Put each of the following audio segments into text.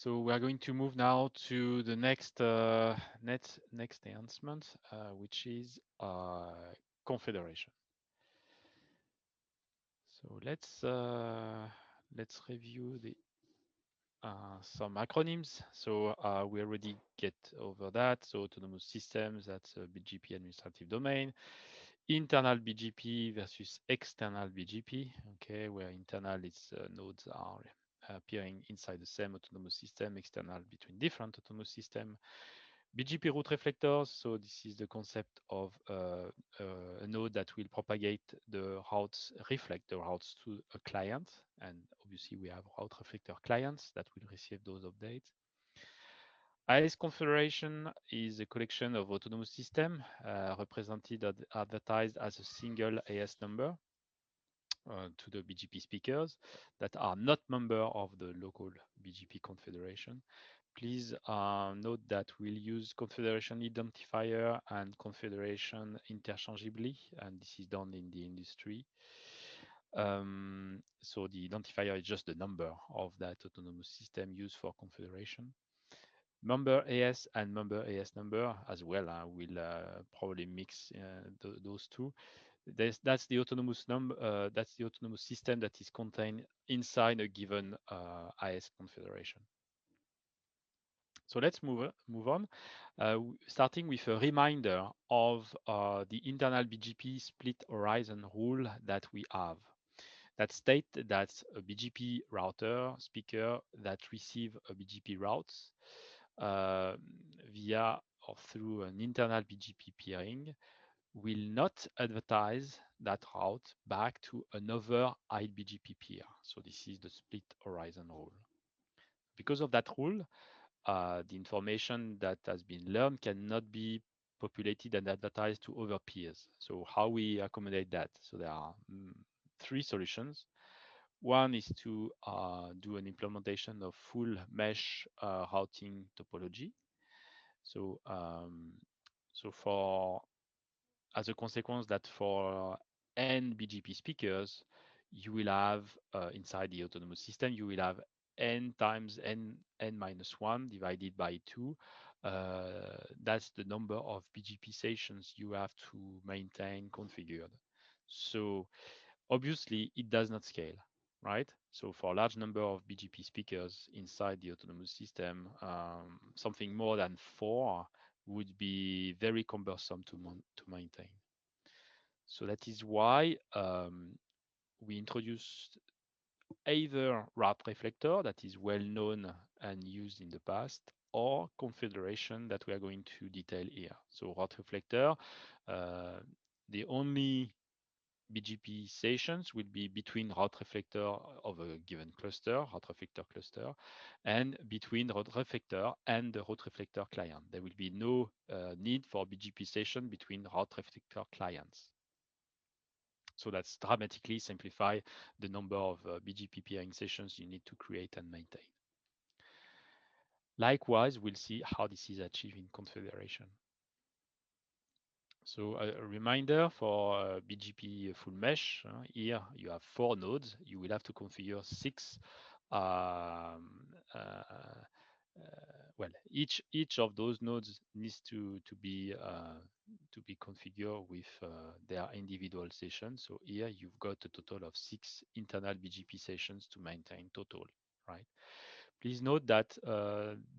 So we are going to move now to the next next enhancement, which is confederation. So let's review the some acronyms. So we already get over that. So autonomous systems, that's a BGP administrative domain. Internal BGP versus external BGP. Okay, where internal is nodes are appearing inside the same autonomous system, external between different autonomous systems. BGP route reflectors, so this is the concept of a node that will propagate the routes, reflect the routes to a client. And obviously we have route reflector clients that will receive those updates. AOS configuration is a collection of autonomous systems represented or advertised as a single AS number to the BGP speakers that are not member of the local BGP confederation. Please note that we'll use Confederation Identifier and Confederation interchangeably, and this is done in the industry. So the identifier is just the number of that autonomous system used for confederation. Member AS and member AS number as well. We'll probably mix those two. That's the autonomous number. That's the autonomous system that is contained inside a given AS confederation. So let's move on, starting with a reminder of the internal BGP split horizon rule that we have. That state that a BGP router speaker that receive a BGP routes via or through an internal BGP peering will not advertise that route back to another IBGP peer. So this is the split horizon rule. Because of that rule, the information that has been learned cannot be populated and advertised to other peers. So how we accommodate that? So there are three solutions. One is to do an implementation of full mesh routing topology. So, for as a consequence that for n BGP speakers, you will have inside the autonomous system, you will have n times n minus 1 divided by 2. That's the number of BGP sessions you have to maintain configured. So obviously, it does not scale, right? So for a large number of BGP speakers inside the autonomous system, something more than 4 would be very cumbersome to maintain. So that is why we introduced either route reflector that is well known and used in the past, or confederation that we are going to detail here. So route reflector, the only BGP sessions will be between route reflector of a given cluster, route reflector cluster, and between route reflector and the route reflector client. There will be no need for BGP session between route reflector clients. So that's dramatically simplify the number of BGP peering sessions you need to create and maintain. Likewise, we'll see how this is achieved in confederation. So a reminder for BGP full mesh, here you have 4 nodes. You will have to configure 6. Well, each of those nodes needs to be configured with their individual sessions. So here you've got a total of 6 internal BGP sessions to maintain total, right? Please note that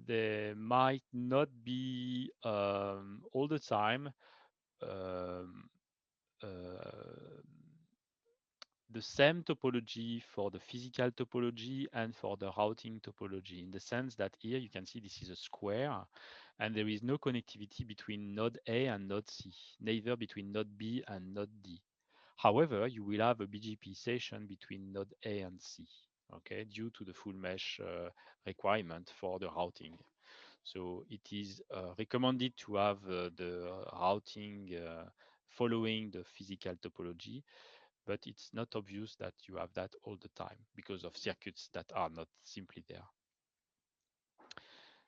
there might not be all the time um, uh, the same topology for the physical topology and for the routing topology, in the sense that here you can see this is a square and there is no connectivity between node A and node C, neither between node B and node D. However, you will have a BGP session between node A and C, okay, due to the full mesh requirement for the routing. So it is recommended to have the routing following the physical topology, but it's not obvious that you have that all the time because of circuits that are not simply there.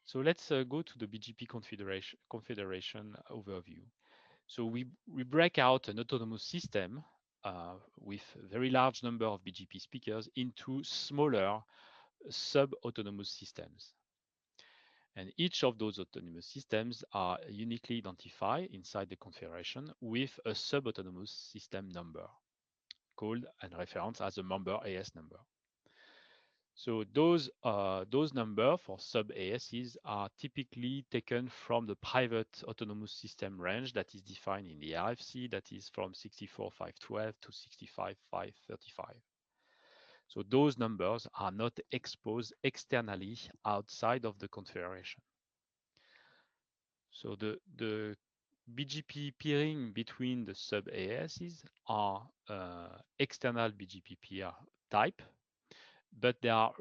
So let's go to the BGP confederation overview. So we break out an autonomous system with a very large number of BGP speakers into smaller sub-autonomous systems. And each of those autonomous systems are uniquely identified inside the configuration with a sub-autonomous system number called and referenced as a member AS number. So those numbers for sub-ASs are typically taken from the private autonomous system range that is defined in the RFC, that is from 64.512 to 65.535. So those numbers are not exposed externally outside of the configuration. So the BGP peering between the sub-ASs are external BGP peer type, but they are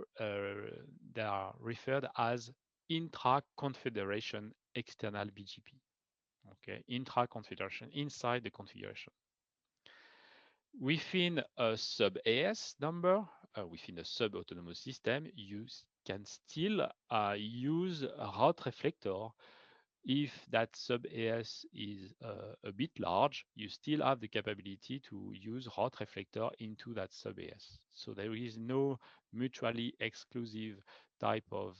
referred as intra-confederation external BGP. Okay, intra-confederation inside the configuration. Within a sub-AS number, within a sub-autonomous system, you can still use a route reflector. If that sub-AS is a bit large, you still have the capability to use route reflector into that sub-AS. So there is no mutually exclusive type of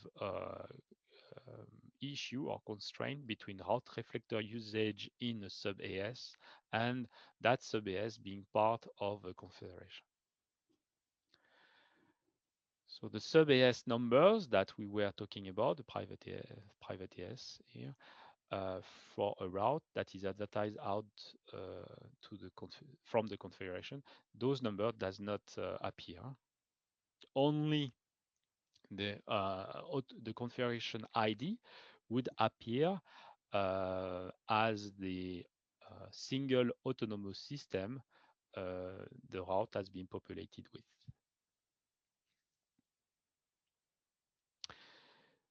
issue or constraint between route reflector usage in a sub-AS and that sub-AS being part of a confederation. So the sub-AS numbers that we were talking about, the private AS here, for a route that is advertised out to the from the configuration, those numbers does not appear. Only the configuration ID would appear as the single autonomous system the route has been populated with.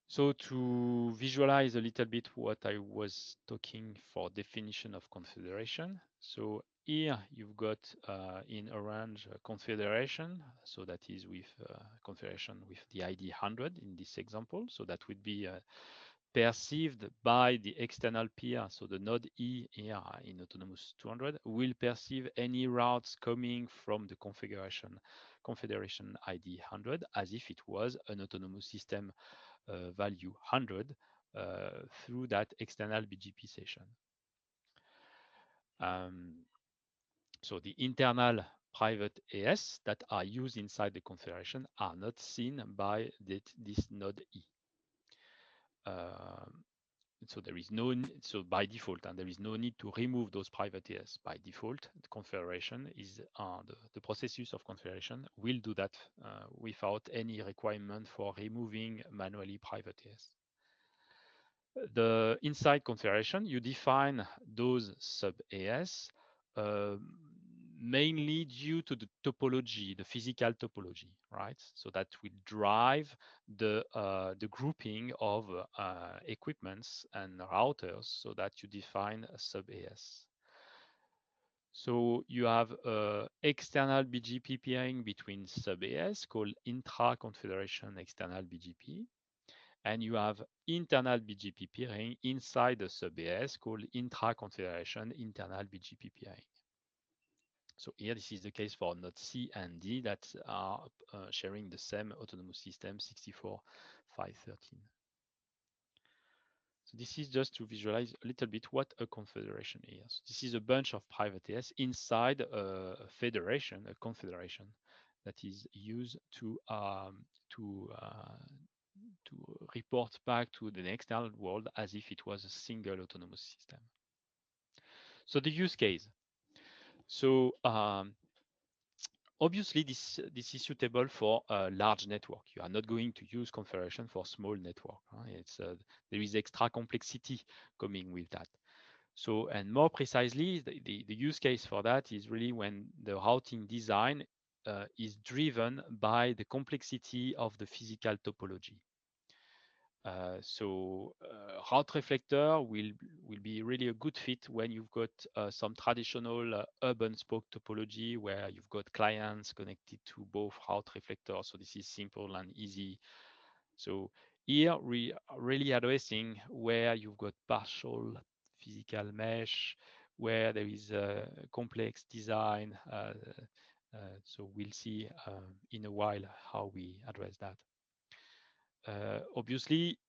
So to visualize a little bit what I was talking for definition of confederation. So here you've got in orange confederation. So that is with confederation with the ID 100 in this example. So that would be perceived by the external peer. So the node E here in autonomous 200 will perceive any routes coming from the confederation ID 100 as if it was an autonomous system value 100 through that external BGP session. So the internal private AS that are used inside the configuration are not seen by this node E. So there is no, so by default, and there is no need to remove those private AS. By default, the configuration is the processes of configuration will do that without any requirement for removing manually private AS. The inside configuration, you define those sub-AS mainly due to the topology, the physical topology, right? So that will drive the grouping of equipments and routers so that you define a sub-AS. So you have external BGP peering between sub-AS called intra-confederation external BGP. And you have internal BGP peering inside the sub-AS called intra-confederation internal BGP peering. So here, this is the case for node C and D that are sharing the same autonomous system 64.513. So this is just to visualize a little bit what a confederation is. This is a bunch of private AS inside a federation, a confederation that is used to report back to the external world as if it was a single autonomous system. So the use case. So obviously this is suitable for a large network. You are not going to use configuration for small network. It's there is extra complexity coming with that. So, and more precisely, the use case for that is really when the routing design is driven by the complexity of the physical topology. So route reflector will be really a good fit when you've got some traditional hub and spoke topology where you've got clients connected to both route reflectors. So this is simple and easy. So here we are really addressing where you've got partial physical mesh, where there is a complex design. So we'll see in a while how we address that. Obviously,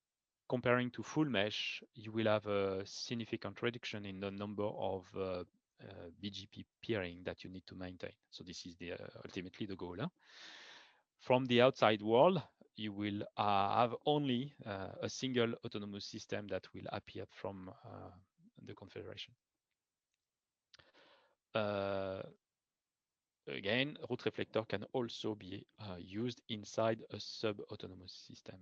comparing to full mesh, you will have a significant reduction in the number of BGP peering that you need to maintain. So this is the ultimately the goal. Huh? From the outside world, you will have only a single autonomous system that will appear from the confederation. Again, route reflector can also be used inside a sub-autonomous system.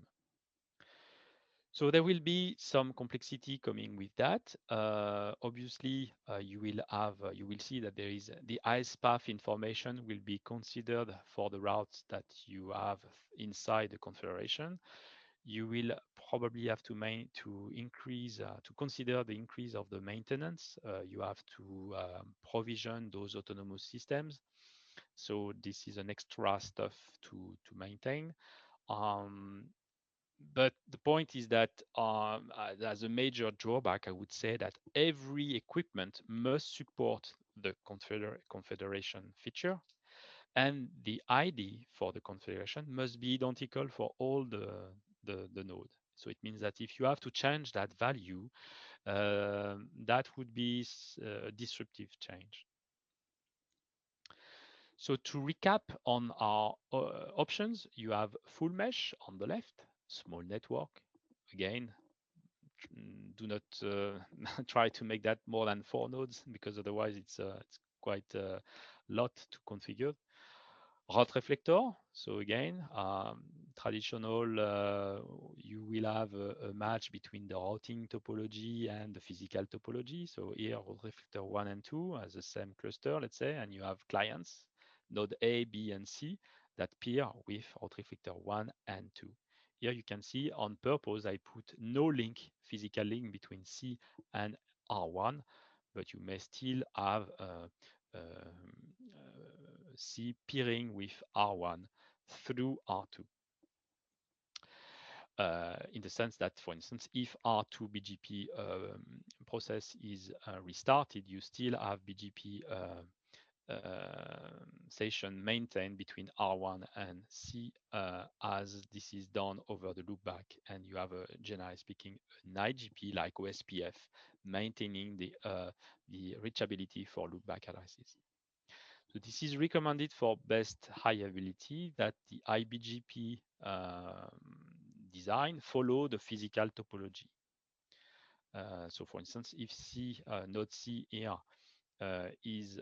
So there will be some complexity coming with that. Obviously, you will see that there is the IS path information will be considered for the routes that you have inside the confederation. You will probably have to increase to consider the increase of the maintenance. You have to provision those autonomous systems. So this is an extra stuff to maintain. Um, but the point is that as a major drawback, I would say that every equipment must support the confederation feature, and the ID for the configuration must be identical for all the node. So it means that if you have to change that value, that would be a disruptive change. So to recap on our options, you have full mesh on the left, small network. Again, do not try to make that more than 4 nodes because otherwise it's quite a lot to configure. Route reflector. So again, traditional, you will have a match between the routing topology and the physical topology. So here, route reflector 1 and 2 as the same cluster, let's say, and you have clients, node A, B, and C, that peer with route reflector 1 and 2. Here you can see on purpose, I put no link, physical link between C and R1, but you may still have C peering with R1 through R2. In the sense that, for instance, if R2 BGP process is restarted, you still have BGP session maintained between R1 and C as this is done over the loopback, and you have, generally speaking, an IGP like OSPF maintaining the reachability for loopback addresses. So this is recommended for best high availability that the IBGP design follow the physical topology. So for instance, if node C here is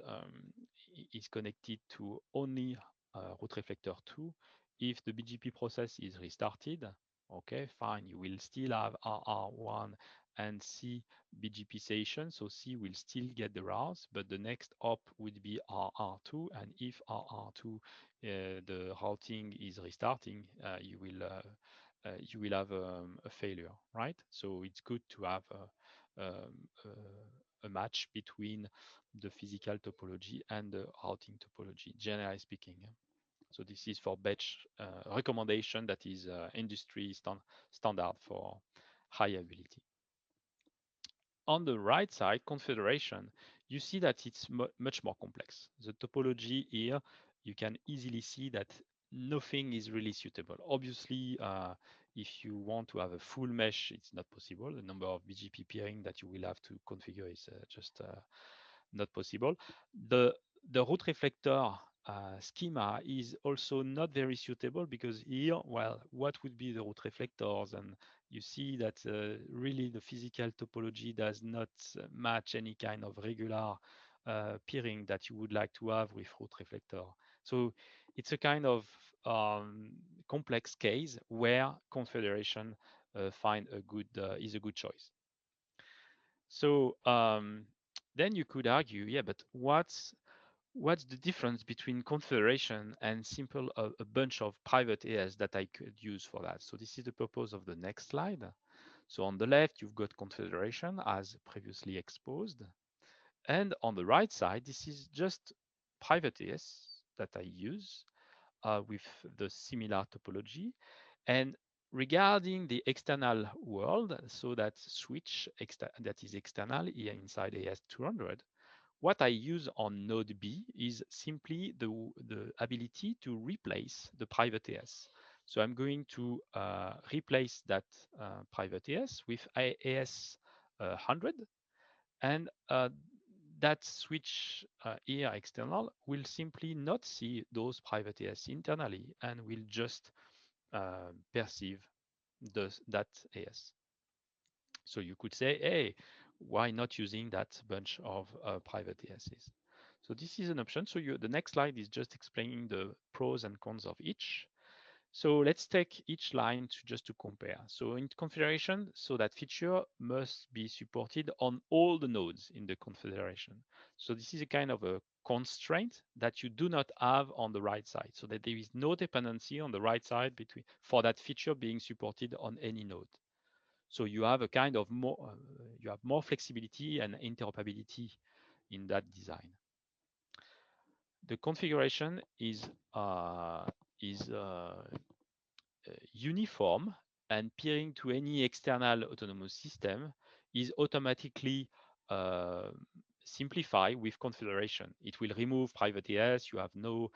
connected to only route reflector 2, if the BGP process is restarted, okay, fine, you will still have RR1 and C BGP session, so C will still get the routes, but the next hop would be RR2, and if RR2 the routing is restarting, you will have a failure, right? So it's good to have a match between the physical topology and the routing topology, generally speaking. So this is for batch recommendation that is industry standard for high availability. On the right side, confederation, you see that it's much more complex. The topology here, you can easily see that nothing is really suitable. Obviously, if you want to have a full mesh, it's not possible. The number of BGP peering that you will have to configure is just not possible. The route reflector schema is also not very suitable because here, well, what would be the route reflectors? And you see that really the physical topology does not match any kind of regular peering that you would like to have with route reflector. So it's a kind of complex case where confederation is a good choice. So then you could argue, yeah, but what's the difference between confederation and simple a bunch of private AS that I could use for that? So this is the purpose of the next slide. So on the left, you've got confederation as previously exposed. And on the right side, this is just private AS that I use with the similar topology. And regarding the external world, so that switch that is external here inside AS200, what I use on node B is simply the ability to replace the private AS. So I'm going to replace that private AS with AS 100, and that switch here external will simply not see those private AS internally and will just perceive that AS. So you could say, hey, why not using that bunch of private ASs? So this is an option. So the next slide is just explaining the pros and cons of each. So let's take each line just to compare. So in configuration, so that feature must be supported on all the nodes in the confederation. So this is a kind of a constraint that you do not have on the right side, so that there is no dependency on the right side between for that feature being supported on any node. So you have a kind of you have more flexibility and interoperability in that design. The configuration is uniform, and peering to any external autonomous system is automatically uh, simplified with configuration. It will remove private AS. You have no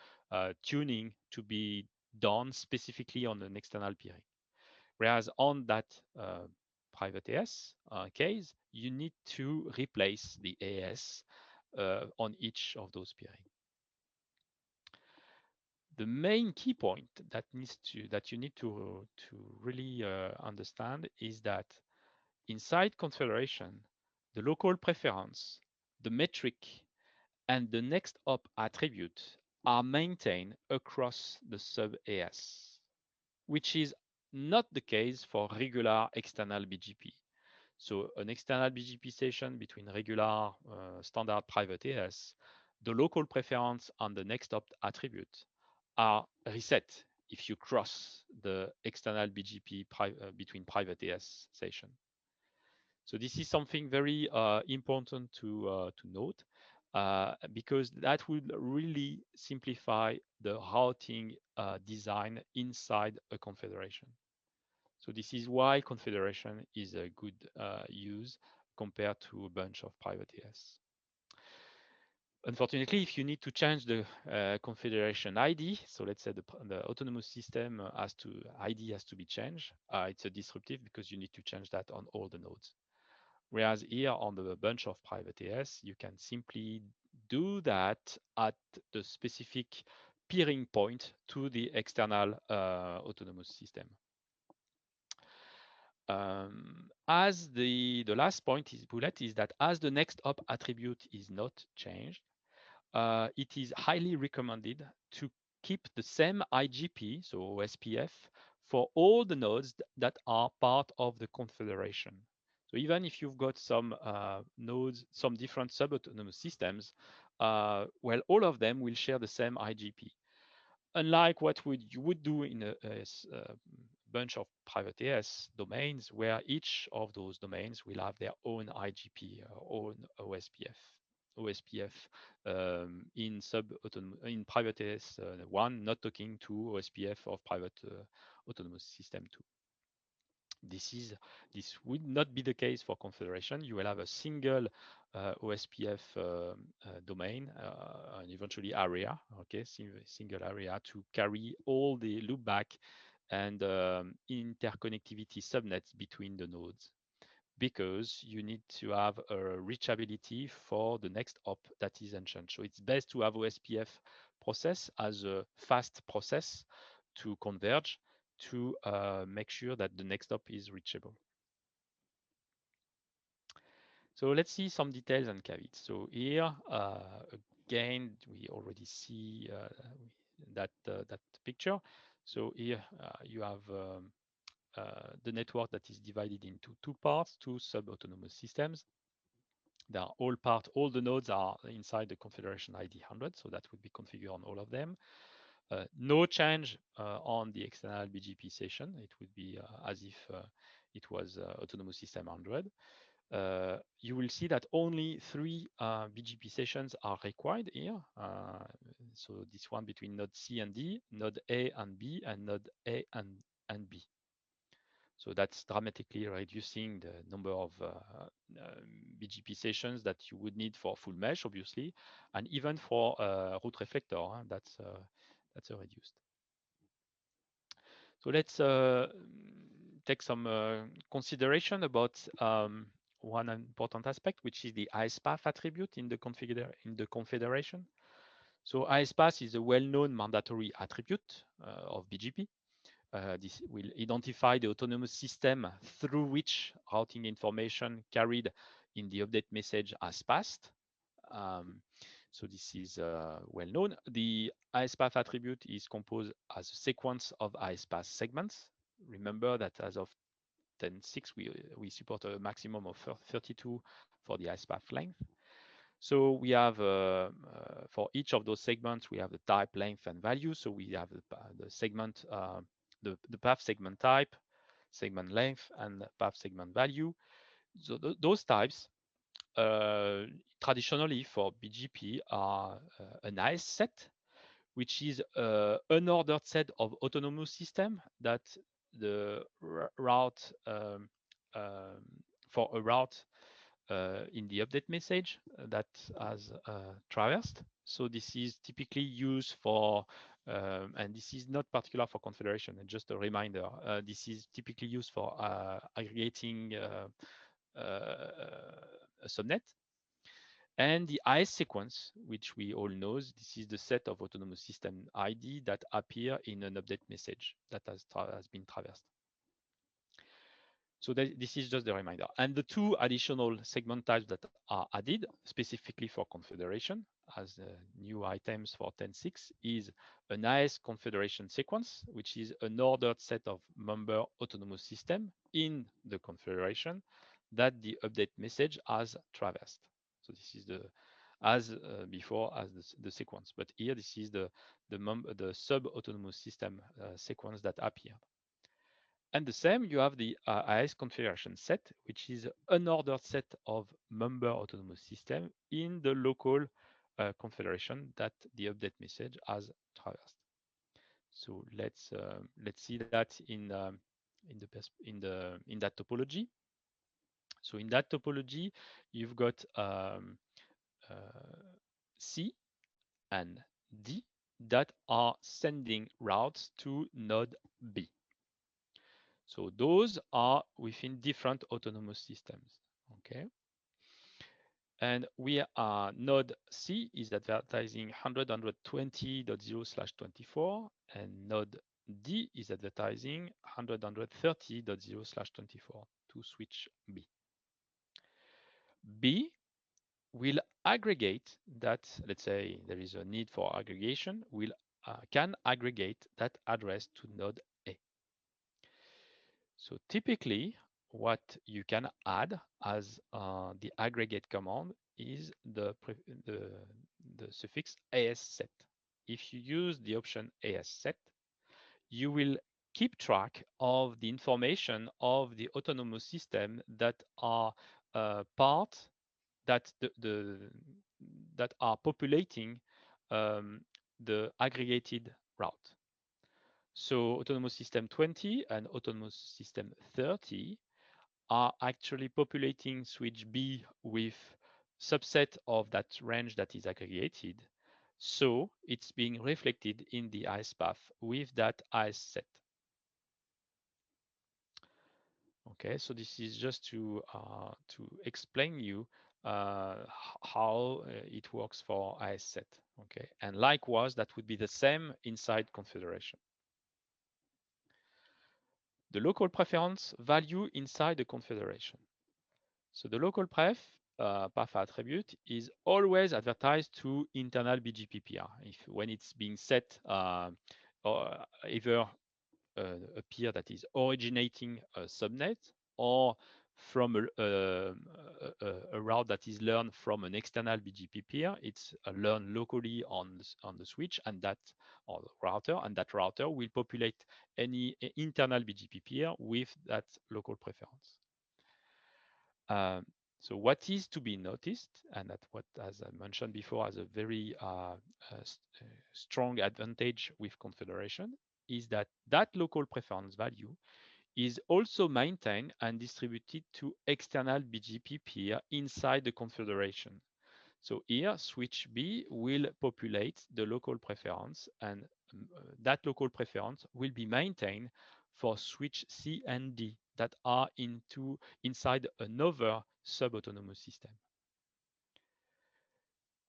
tuning to be done specifically on an external peering. Whereas on that private AS case, you need to replace the AS on each of those peering. The main key point that you need to really understand is that inside configuration, the local preference, the metric, and the next op attribute are maintained across the sub AS, which is not the case for regular external BGP. So an external BGP session between regular standard private AS, the local preference and the next op attribute are reset if you cross the external BGP between private AS session. So this is something very important to note because that would really simplify the routing design inside a confederation. So this is why confederation is a good use compared to a bunch of private AS. Unfortunately, if you need to change the confederation ID, so let's say the autonomous system ID has to be changed, it's a disruptive because you need to change that on all the nodes. Whereas here on the bunch of private AS, you can simply do that at the specific peering point to the external autonomous system. As the last point is bullet is that as the next op attribute is not changed, it is highly recommended to keep the same IGP, so OSPF, for all the nodes that are part of the confederation. So even if you've got some nodes, some different sub-autonomous systems, well, all of them will share the same IGP. Unlike what you would do in a bunch of private AS domains, where each of those domains will have their own IGP, own OSPF. OSPF in private AS 1, not talking to OSPF of private autonomous system 2. This would not be the case for confederation. You will have a single OSPF domain and eventually area, okay, single area to carry all the loopback and interconnectivity subnets between the nodes, because you need to have a reachability for the next op that is ancient. So it's best to have OSPF process as a fast process to converge to make sure that the next op is reachable. So let's see some details and caveats. So here, again, we already see that picture. So here you have the network that is divided into two parts, two sub-autonomous systems. They are all the nodes are inside the configuration ID 100, so that would be configured on all of them. No change on the external BGP session. It would be as if it was autonomous system 100. You will see that only 3 BGP sessions are required here. So this one between node C and D, node A and B, and node A and B. So that's dramatically reducing the number of BGP sessions that you would need for full mesh, obviously, and even for route reflector, that's reduced. So let's take some consideration about one important aspect, which is the ISPath attribute in the confederation. So ISPath is a well-known mandatory attribute of BGP. This will identify the autonomous system through which routing information carried in the update message has passed. So this is well known. The ISPath attribute is composed as a sequence of ISPath segments. Remember that as of 10.6, we support a maximum of 32 for the ISPath length. So we have, for each of those segments, we have the type, length, and value. So we have the segment, the path segment type, segment length, and path segment value. So those types traditionally for BGP are an AES set, which is an unordered set of autonomous system that the route for a route in the update message that has traversed. So this is typically used for, and this is not particular for Confederation, and just a reminder, this is typically used for aggregating a subnet. And the IS sequence, which we all know, this is the set of autonomous system ID that appear in an update message that has been traversed. So this is just a reminder. And the two additional segment types that are added specifically for Confederation as new items for 10.6 is an AES Confederation sequence, which is an ordered set of member autonomous system in the Confederation that the update message has traversed. So this is the as before as the sequence, but here this is the sub-autonomous system sequence that appear. And the same, you have the AES configuration set, which is an unordered set of member autonomous system in the local confederation that the update message has traversed. So let's see that in that topology. So in that topology, you've got C and D that are sending routes to node B. So those are within different autonomous systems, okay? And we are node C is advertising 100.120.0/24, and node D is advertising 100.130.0/24 to switch B. B will aggregate that, let's say there is a need for aggregation, can aggregate that address to node A. So typically, what you can add as the aggregate command is the suffix AS set. If you use the option AS set, you will keep track of the information of the autonomous system that are part that that are populating the aggregated route. So autonomous system 20 and autonomous system 30 are actually populating switch B with subset of that range that is aggregated. So it's being reflected in the IS path with that IS set. Okay, so this is just to explain you how it works for IS set. Okay, and likewise, that would be the same inside configuration. The local preference value inside the confederation. So the local path attribute is always advertised to internal BGP peer. If when it's being set or either a peer that is originating a subnet or from a route that is learned from an external BGP peer, it's learned locally on the switch and that or the router, and that router will populate any internal BGP peer with that local preference. So what is to be noticed, and that what, as I mentioned before, has a very strong advantage with confederation, is that that local preference value is also maintained and distributed to external BGP peer inside the confederation. So here, switch B will populate the local preference and that local preference will be maintained for switch C and D that are inside another sub-autonomous system.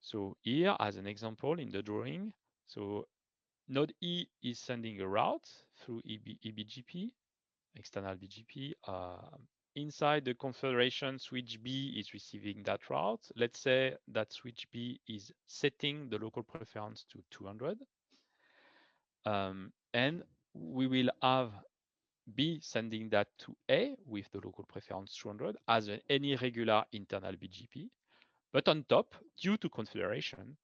So here, as an example in the drawing, so node E is sending a route through EBGP, external BGP. Inside the confederation, switch B is receiving that route. Let's say that switch B is setting the local preference to 200. And we will have B sending that to A with the local preference 200 as any regular internal BGP. But on top, due to configuration,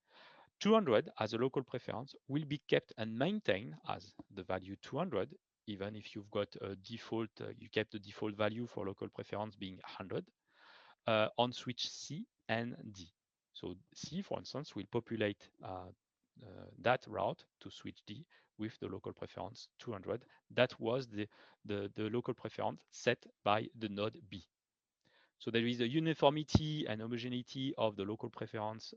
200 as a local preference will be kept and maintained as the value 200, even if you've got a default, you kept the default value for local preference being 100 on switch C and D. So C, for instance, will populate that route to switch D with the local preference 200. That was the local preference set by the node B. So there is a uniformity and homogeneity of the local preference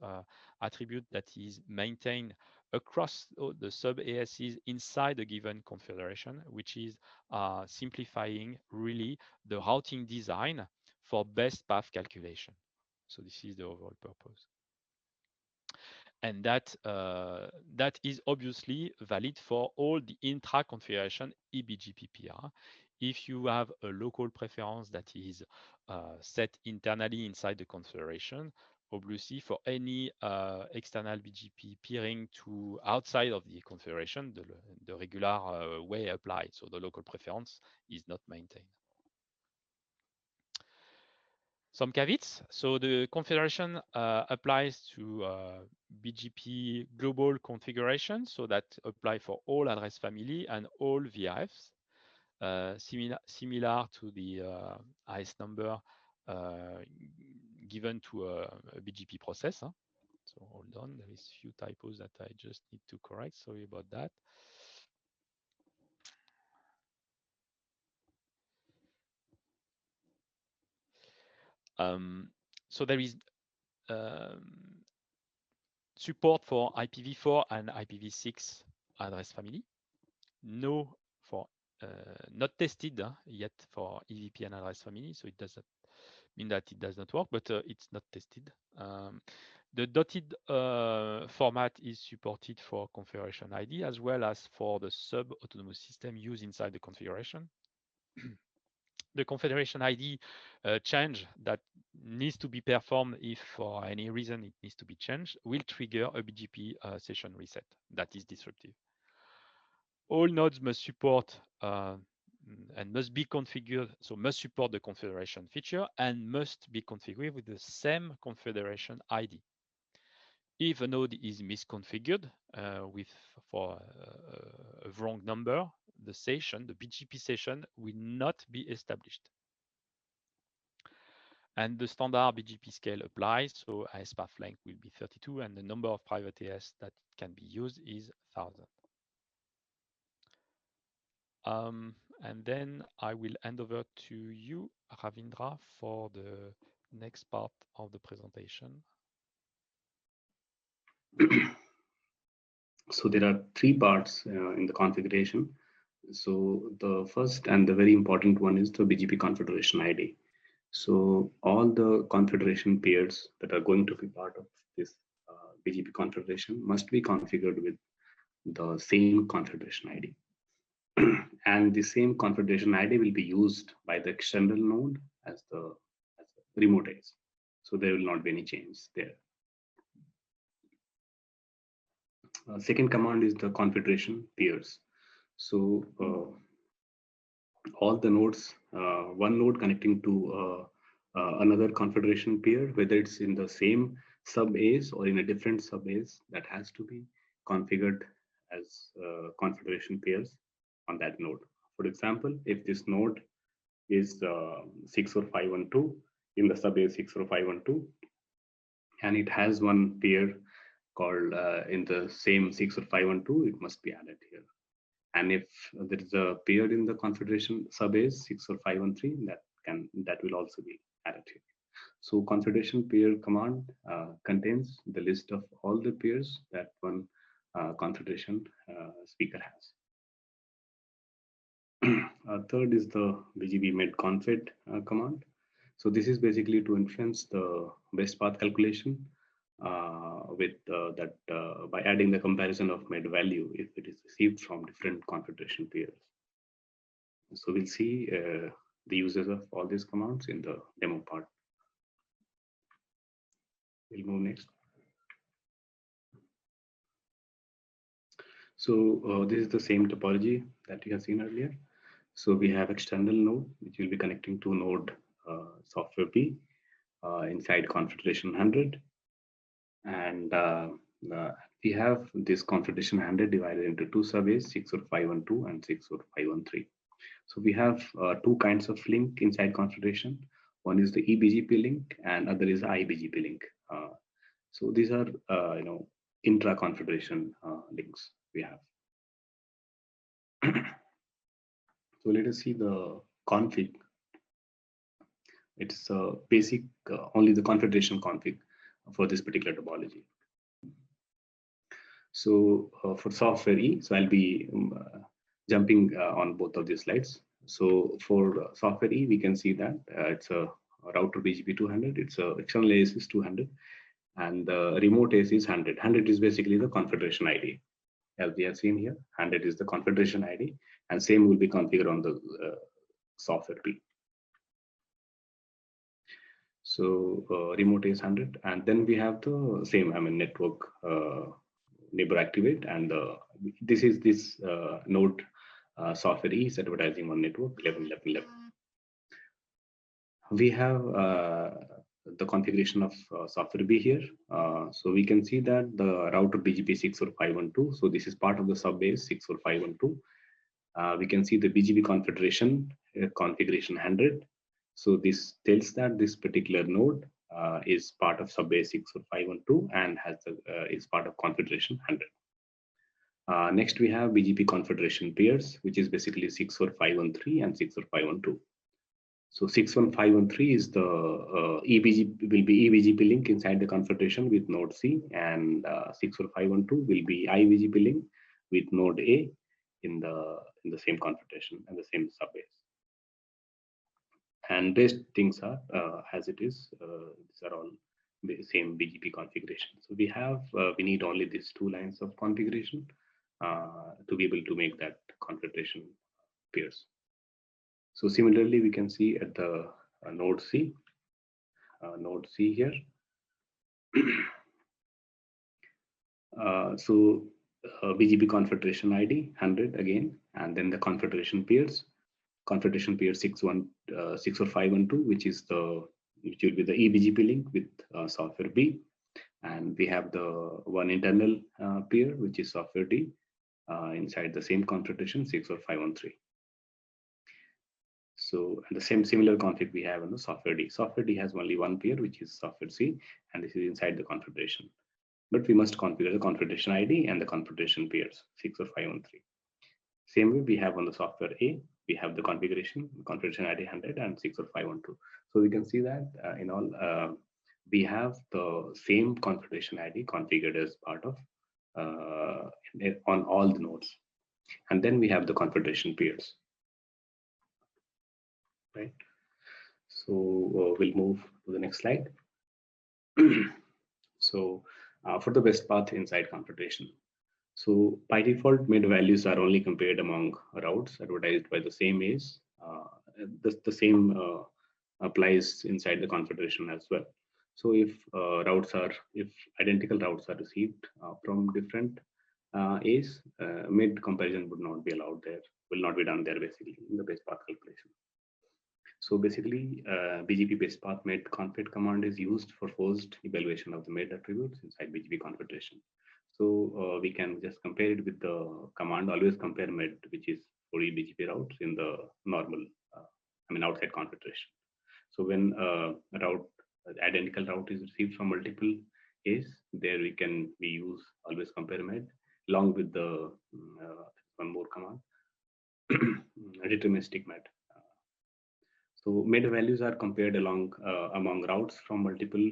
attribute that is maintained across the sub-ASs inside a given configuration, which is simplifying really the routing design for best path calculation. So this is the overall purpose. And that is obviously valid for all the intra-configuration eBGP peer. If you have a local preference that is set internally inside the configuration, obviously for any external BGP peering to outside of the configuration, the regular way applied. So the local preference is not maintained. Some caveats. So the configuration applies to BGP global configuration, so that apply for all address family and all VRFs. Similar to the AS number given to a BGP process. Huh? So hold on, there is few typos that I just need to correct. Sorry about that. So there is support for IPv4 and IPv6 address family. No for not tested yet for EVP and address family, so it doesn't mean that it does not work, but it's not tested. The dotted format is supported for configuration ID as well as for the sub-autonomous system used inside the configuration. The configuration ID change that needs to be performed if for any reason it needs to be changed will trigger a BGP session reset that is disruptive. All nodes must support and must be configured, so must support the configuration feature and must be configured with the same configuration ID. If a node is misconfigured for a wrong number, the session, the BGP session, will not be established. And the standard BGP scale applies, so AS path length will be 32, and the number of private AS that can be used is 1,000. And then I will hand over to you, Ravindra, for the next part of the presentation. So there are three parts in the configuration. So the first and the very important one is the BGP Confederation ID. So all the confederation pairs that are going to be part of this BGP confederation must be configured with the same confederation ID. And the same confederation ID will be used by the external node as the remote AS. So there will not be any change there. Second command is the confederation pairs. So all the nodes, one node connecting to another confederation pair, whether it's in the same sub-AS or in a different sub-AS, that has to be configured as confederation pairs on that node. For example, if this node is 64512 in the sub-AS 64512, and it has one pair called in the same 64512, it must be added here. And if there is a pair in the confederation sub-AS 64513, that will also be added here. So confederation pair command contains the list of all the pairs that one confederation speaker has. Third is the BGP med confed command. So this is basically to influence the best path calculation with that by adding the comparison of med value if it is received from different confederation peers. So we'll see the uses of all these commands in the demo part. We'll move next. So this is the same topology that you have seen earlier. So we have external node, which will be connecting to node software B inside Confederation 100. And we have this Confederation 100 divided into two surveys, 64512 and 64513. So we have two kinds of link inside Confederation. One is the EBGP link and other is the IBGP link. So these are, intra-confederation links we have. So let us see the config. It's a basic, only the confederation config for this particular topology. So for software E, so I'll be jumping on both of these slides. So for software E, we can see that it's a router BGP 200, it's a external AS is 200, and the remote AS is 100. 100 is basically the confederation ID. As we have seen here, 100 is the confederation ID, and same will be configured on the software B. So remote is 100, and then we have the same, network neighbor activate, and this is this node software E is advertising on network 11.11.11. We have the configuration of software B here. So we can see that the router BGP 64512. So this is part of the subbase 64512. We can see the BGP confederation configuration 100. So this tells that this particular node is part of subbase 64512 and has the, is part of confederation 100. Next, we have BGP confederation pairs, which is basically 64513 and 64512. So 61513 is the EBGP will be EBGP link inside the confederation with node C, and 64512 will be IBGP link with node A in the same confederation and the same subbase. And rest things are as it is. These are all the same BGP configuration. So we need only these two lines of configuration to be able to make that confederation pairs. So similarly, we can see at the node C here. So BGP confederation ID 100 again, and then the confederation pairs. Confederation pair 64512, which will be the EBGP link with software B, and we have the one internal pair, which is software D, inside the same confederation 64513. So and the similar config we have on the software D. Software D has only one pair, which is software C, and this is inside the confederation. But we must configure the confederation ID and the confederation pairs 64513. Same way we have on the software A, we have the configuration ID 100 and 64512. So we can see that in all, we have the same configuration ID configured as part of on all the nodes. And then we have the configuration pairs, right? So we'll move to the next slide. So for the best path inside configuration. So by default, med values are only compared among routes advertised by the same AS. The same applies inside the confederation as well. So if identical routes are received from different AS, med comparison would not be allowed there, will not be done there basically in the best path calculation. So basically, BGP best path med confed command is used for forced evaluation of the med attributes inside BGP confederation. So we can just compare it with the command, always compare med, which is for BGP routes in the normal, outside confederation. So when identical route is received from multiple AS, there we use always compare med along with the one more command, deterministic med. So med values are compared among routes from multiple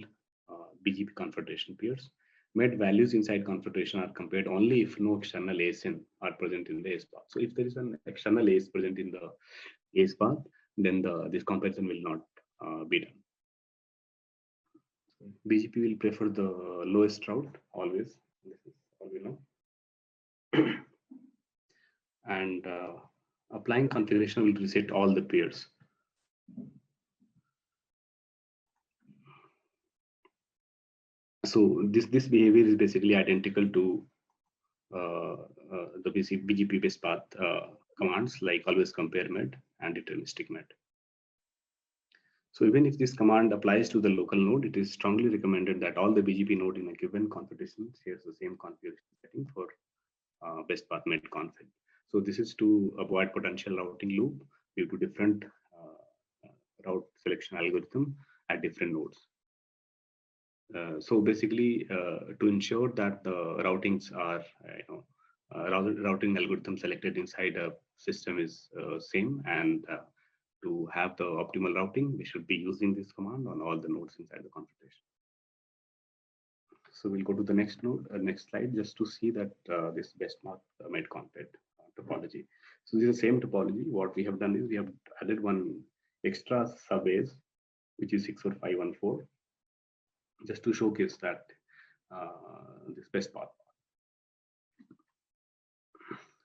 BGP confederation pairs, Met values inside Confederation are compared only if no external ASN are present in the ACE path. So if there is an external ACE present in the ACE path, then this comparison will not be done. BGP will prefer the lowest route always. This is all we know. And applying configuration will reset all the pairs. So this behavior is basically identical to the BGP base path commands like always compare med and deterministic med. So even if this command applies to the local node, it is strongly recommended that all the BGP node in a given configuration shares the same configuration setting for best path med config. So this is to avoid potential routing loop due to different route selection algorithm at different nodes. So basically, to ensure that the routings are, routing algorithm selected inside a system is same, and to have the optimal routing, we should be using this command on all the nodes inside the configuration. So we'll go to the next node, next slide, just to see that this best path med config topology. So this is the same topology. What we have done is we have added one extra subbase, which is 64514, just to showcase that this best path.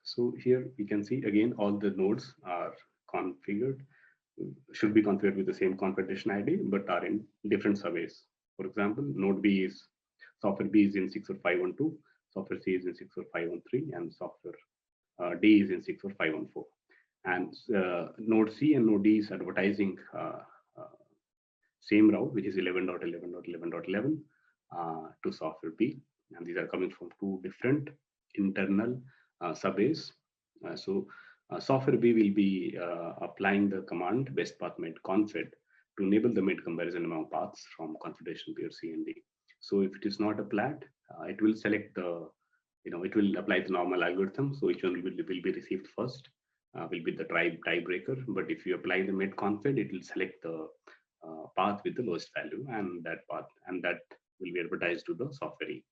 So here we can see again all the nodes are configured, should be configured with the same configuration ID, but are in different surveys. For example, node B is software B is in 64512, software C is in 64513, and software D is in 64514. And node C and node D is advertising same route, which is 11.11.11.11 to software B. And these are coming from two different internal surveys. So software B will be applying the command bestpath med confed to enable the med comparison among paths from configuration pair C and D. So if it is not applied, it will select the, it will apply the normal algorithm. So which one will be received first will be the tiebreaker. But if you apply the med confed, it will select the path with the lowest value, and that path will be advertised to the software E.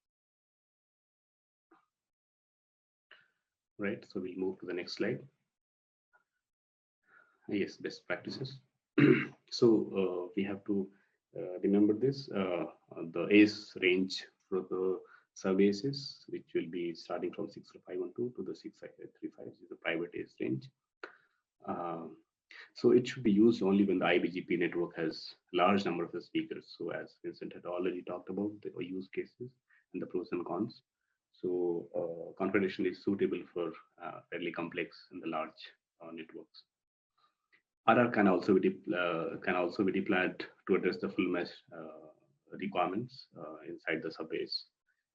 Right, so we'll move to the next slide. Yes, best practices. So we have to remember this, the ACE range for the surveys, which will be starting from 64512 to the 65535 is the private ACE range. So it should be used only when the IBGP network has large number of the speakers. So as Vincent had already talked about the use cases and the pros and cons. So configuration is suitable for fairly complex and the large networks. RR can also be deployed to address the full mesh requirements inside the subbase.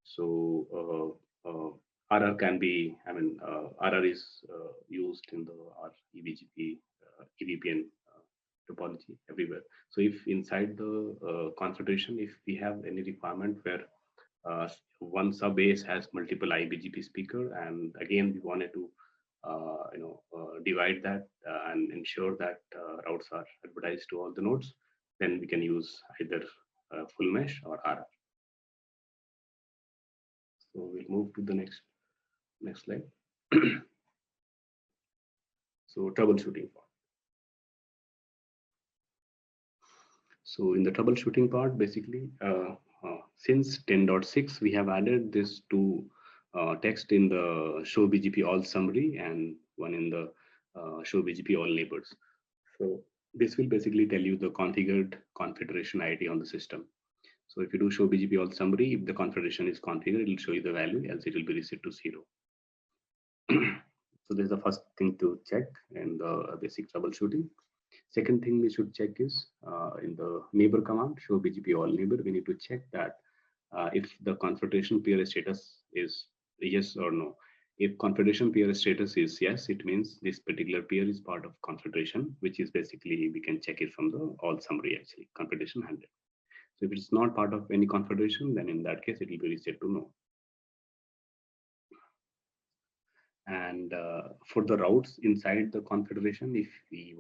So RR can be, RR is used in the EBGP, EVPN topology everywhere. So if inside the configuration, if we have any requirement where one subbase has multiple IBGP speaker, and again we wanted to divide that and ensure that routes are advertised to all the nodes, then we can use either full mesh or RR. So we'll move to the next slide. So troubleshooting part. So in the troubleshooting part, basically, since 10.6, we have added this to text in the show BGP all summary and one in the show BGP all neighbors. So this will basically tell you the configured configuration ID on the system. So if you do show BGP all summary, if the configuration is configured, it will show you the value, else it will be reset to 0. So this is the first thing to check in the basic troubleshooting. Second thing we should check is in the neighbor command, show BGP all neighbor, we need to check that if the configuration peer status is yes or no. If configuration peer status is yes, it means this particular peer is part of configuration, which is basically, we can check it from the all summary actually, configuration 100. So if it's not part of any configuration, then in that case, it will be reset to no. And for the routes inside the configuration, if we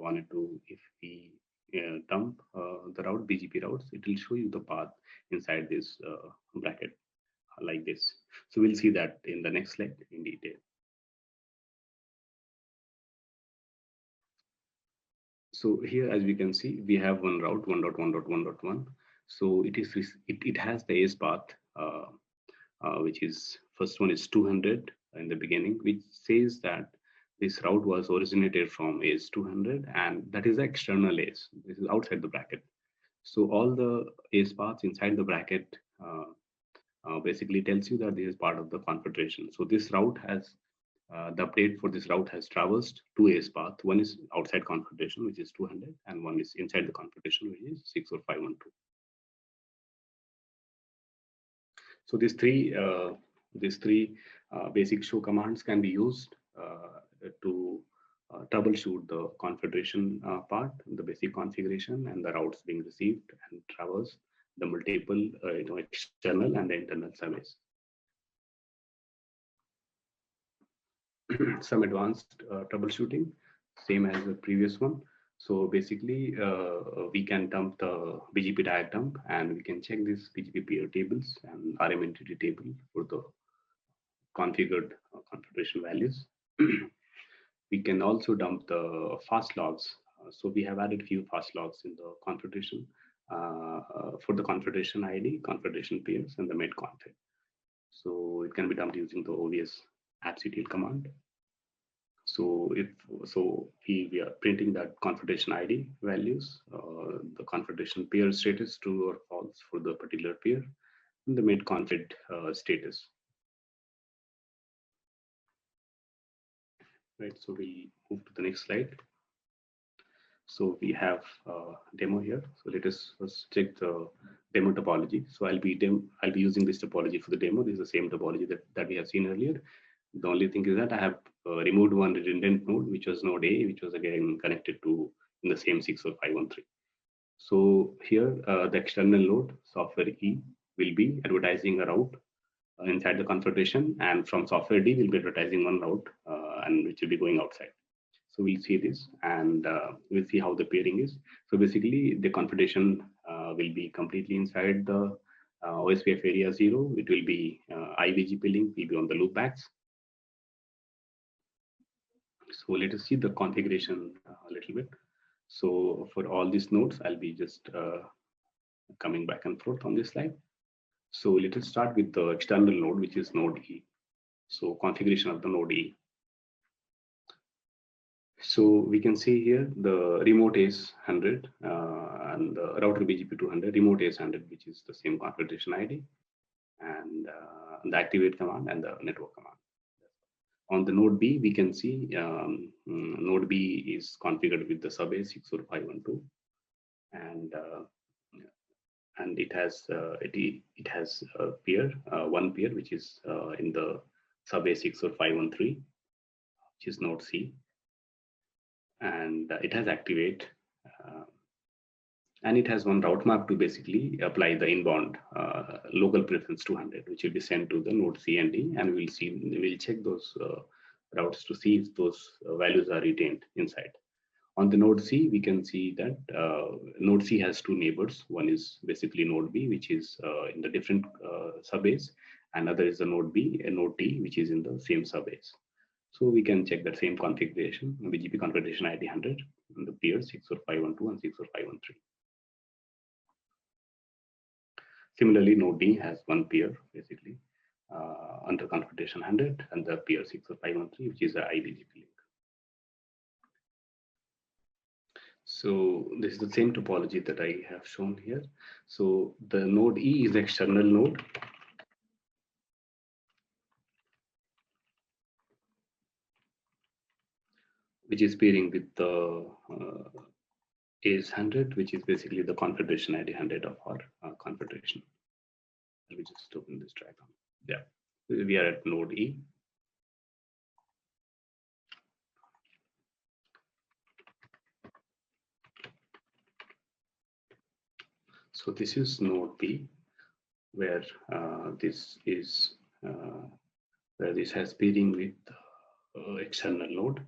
dump the route BGP routes, it will show you the path inside this bracket like this. So we'll see that in the next slide in detail. So here, as we can see, we have one route 1.1.1.1. So it has the ACE path, which is first one is 200 in the beginning, which says that this route was originated from ACE 200, and that is the external ACE. This is outside the bracket. So all the ACE paths inside the bracket basically tells you that this is part of the confederation. So this route has the update for this route has traversed two ACE path. One is outside confederation, which is 200, and one is inside the confederation, which is 64512. So these three basic show commands can be used to troubleshoot the confederation part, the basic configuration, and the routes being received and traverse the multiple external and the internal surveys. Some advanced troubleshooting, same as the previous one. So basically, we can dump the BGP diag dump, and we can check these BGP peer tables and RM entity table for the configured configuration values. We can also dump the fast logs. So we have added few fast logs in the configuration for the configuration ID, configuration peers, and the med config. So it can be dumped using the OVS appctl command. So we are printing that configuration ID values, the configuration peer status true or false for the particular peer, and the mid config status. Right. So we move to the next slide. So we have a demo here. So let us first check the demo topology. So I'll be using this topology for the demo. This is the same topology that we have seen earlier. The only thing is that I have removed one redundant node, which was node A, which was again connected to in the same 64513. So here, the external node software E will be advertising a route inside the configuration, and from software D will be advertising one route, and which will be going outside. So we'll see this, and we'll see how the pairing is. So basically, the configuration will be completely inside the OSPF area 0. It will be IBGP link will be on the loopbacks. So let us see the configuration a little bit. So for all these nodes, I'll be just coming back and forth on this slide. So let us start with the external node, which is node E. So configuration of the node E. So we can see here the remote is 100 and the router BGP 200, remote is 100, which is the same configuration ID, and the activate command and the network command. On the node B, we can see node B is configured with the sub A 64512, and it has a peer, one peer, which is in the sub A 64513, which is node C, and it has activate, and it has one route map to basically apply the inbound local preference 200, which will be sent to the node C and D, and we'll check those routes to see if those values are retained inside. On the node C, we can see that node C has two neighbors. One is basically node B, which is in the different subbase, and other is the node B and node T, which is in the same subbase. So we can check that same configuration, BGP configuration ID 100, and the peer 64512 and 64513. Similarly, node D has one peer basically under configuration 100, and the peer 64513, which is the IBGP link. So this is the same topology that I have shown here. So the node E is the external node. Which is pairing with the ACE 100, which is basically the configuration ID 100 of our configuration. Let me just open this diagram. Yeah, we are at node E. So this is node B, where this has pairing with external node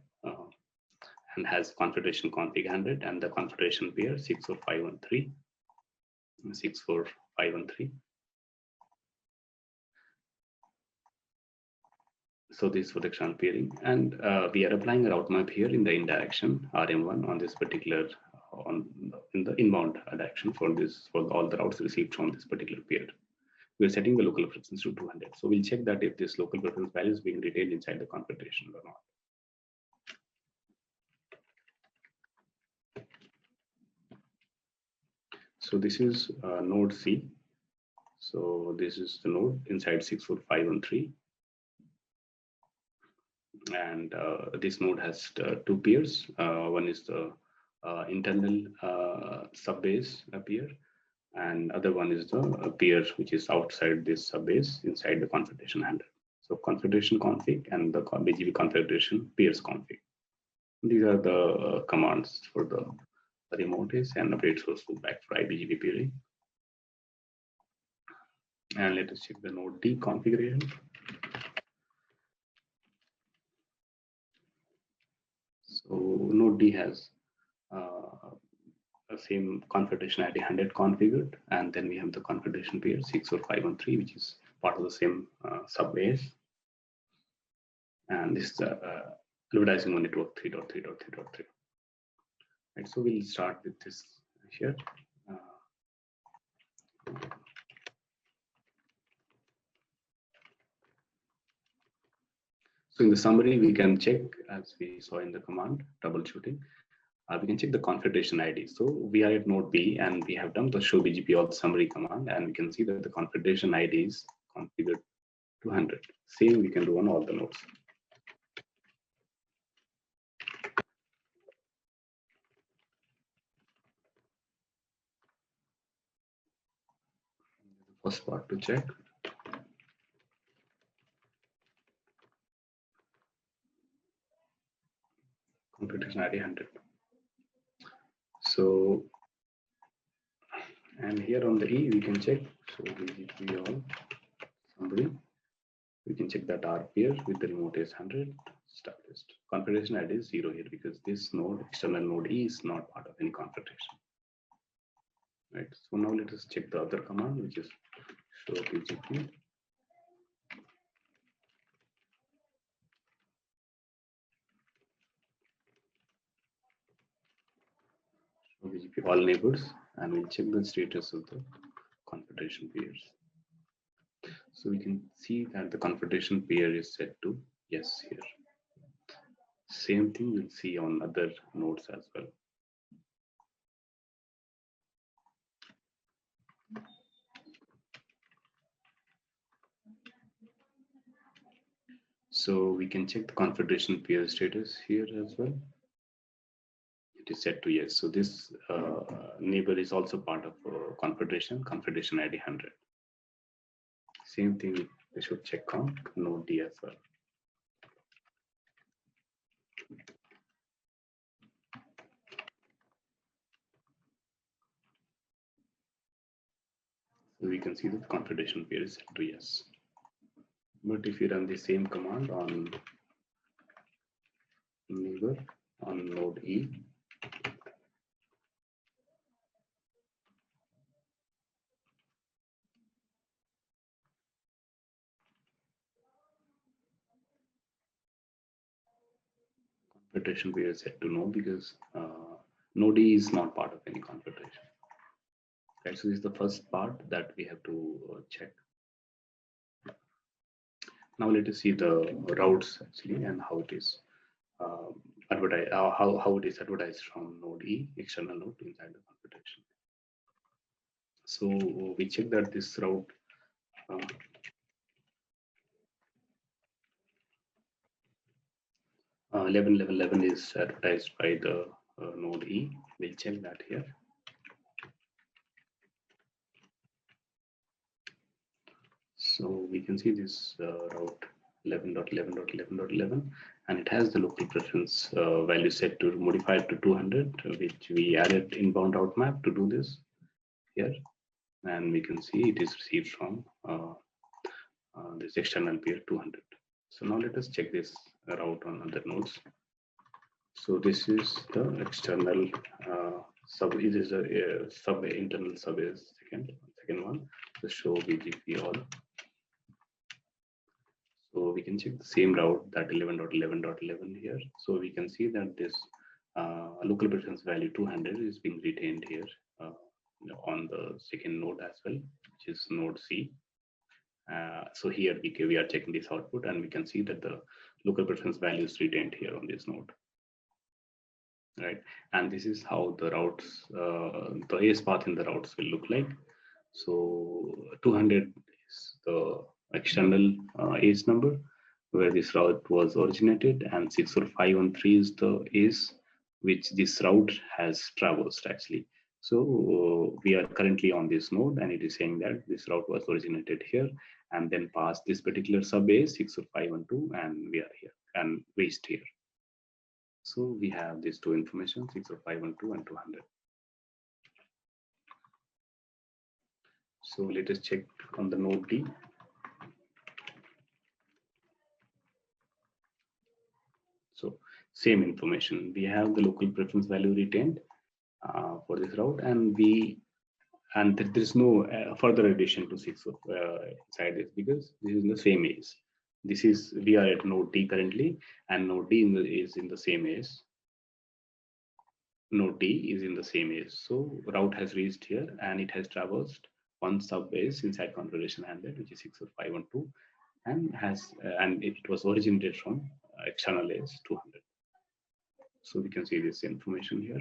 and has configuration config 100 and the configuration pair 64513, 64513. So this is for the external peering, and we are applying a route map here in the indirection RM1 on this particular in the inbound direction for all the routes received from this particular peer. We're setting the local preference to 200. So we'll check that if this local preference value is being retained inside the configuration or not. So this is node C. So this is the node inside 64513. And this node has two peers. One is the internal subbase peer, and other one is the peer which is outside this subbase inside the configuration handler. So configuration config and the BGP configuration peers config. These are the commands for the remote is and update source loopback for IBGP peering. And let us check the node D configuration. So node D has the same configuration ID 100 configured, and then we have the configuration peer 64513, which is part of the same subbase. And this is the advertising on network 3.3.3.3. Right, so we'll start with this here. So in the summary, we can check, as we saw in the command troubleshooting, we can check the configuration ID. So we are at node B and we have done the show BGP all summary command, and we can see that the configuration ID is configured 200. Same we can do on all the nodes. The first part to check. Configuration ID 100. So, and here on the E, we can check. So BGP all summary. We can check that our peer with the remote is 100 established. Configuration ID is 0 here because this node, external node E, is not part of any configuration. Right. So now let us check the other command, which is show BGP. Show BGP all neighbors, and we'll check the status of the configuration peers. So we can see that the configuration peer is set to yes here. Same thing we'll see on other nodes as well. So we can check the configuration peer status here as well. It is set to yes. So this neighbor is also part of configuration ID 100. Same thing we should check on node D as well. So we can see that the configuration peer is set to yes. But if you run the same command on neighbor on node E, configuration peer is set to no because node E is not part of any configuration. Right, so this is the first part that we have to check. Now let us see the routes actually and how it is advertised, how it is advertised from node E, external node inside the configuration. So we check that this route 11.11.11 is advertised by the node E. We'll check that here. So we can see this route 11.11.11.11, and it has the local preference value set to modified to 200, which we added inbound route map to do this here. And we can see it is received from this external peer 200. So now let us check this route on other nodes. So this is the external sub. It is a sub internal sub is second one. So show BGP all. So we can check the same route, that 11.11.11 here. So we can see that this local preference value 200 is being retained here on the second node as well, which is node C. So here we are checking this output, and we can see that the local preference value is retained here on this node, right? And this is how the routes, the AS path in the routes will look like. So 200 is the external AS number where this route was originated, and 64513 is the AS which this route has traversed actually. So we are currently on this node, and it is saying that this route was originated here and then passed this particular sub AS 64512, and we are here and reached here. So we have these two information, 64512 and 200. So let us check on the node D. So same information. We have the local preference value retained for this route, and there is no further addition to 6 inside this because this is the same AS. This is, we are at node D currently, and node D is in the same AS. Node D is in the same AS. So route has reached here, and it has traversed one sub base inside configuration handler, which is 64512, and it was originated from external AS 200. So we can see this information here,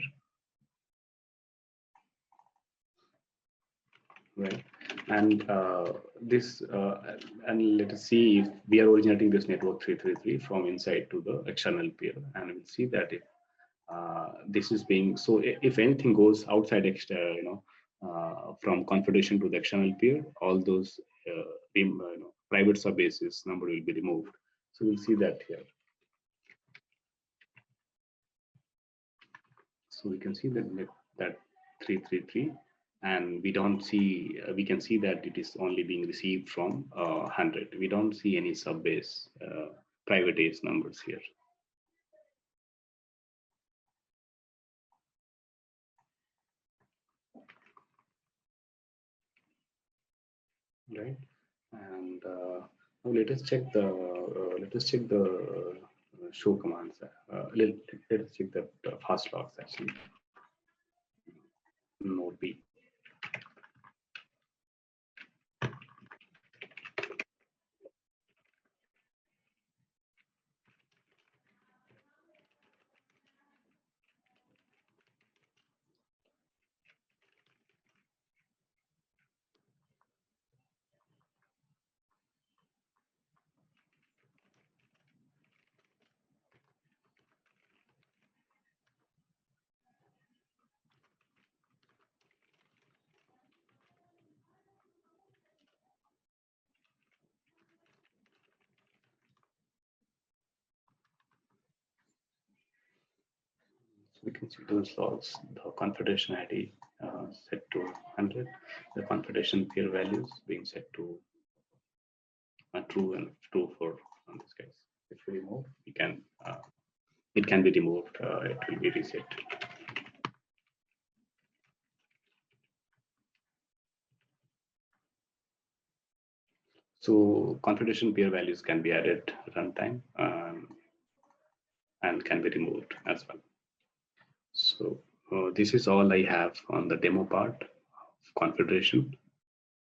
right? And and let us see if we are originating this network 333 from inside to the external peer, and we'll see that if this is being, so if anything goes outside from confederation to the external peer, all those private subbases number will be removed. So we'll see that here. So we can see that 333, and we don't see, we can see that it is only being received from 100. We don't see any subbase private AS numbers here. Right, and now let us check the show commands. Let us check the fast logs actually. Node B. So we can see those logs, the confederation ID set to 100, the confederation peer values being set to true and true for on this case. If we remove, we can it can be removed. It will be reset. So confederation peer values can be added runtime and can be removed as well. So this is all I have on the demo part of confederation.